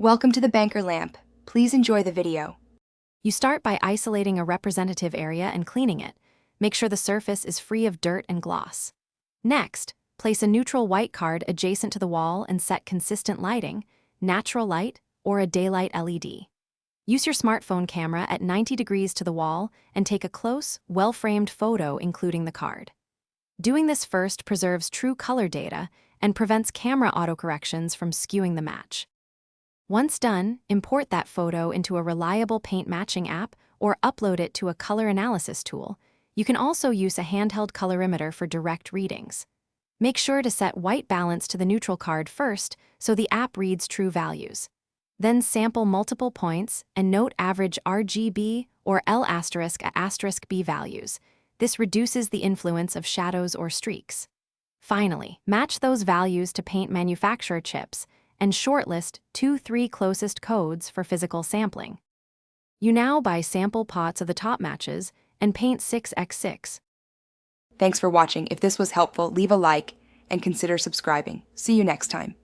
Welcome to the banker lamp. Please enjoy the video. You start by isolating a representative area and cleaning it. Make sure the surface is free of dirt and gloss. Next, place a neutral white card adjacent to the wall and set consistent lighting, natural light, or a daylight LED. Use your smartphone camera at 90 degrees to the wall and take a close, well-framed photo including the card. Doing this first preserves true color data and prevents camera autocorrections from skewing the match. Once done, import that photo into a reliable paint matching app or upload it to a color analysis tool. You can also use a handheld colorimeter for direct readings. Make sure to set white balance to the neutral card first so the app reads true values. Then sample multiple points and note average RGB or L**B values. This reduces the influence of shadows or streaks. Finally, match those values to paint manufacturer chips and shortlist 2-3 closest codes for physical sampling. You now buy sample pots of the top matches and paint 6x6. Thanks for watching. If this was helpful, leave a like and consider subscribing. See you next time.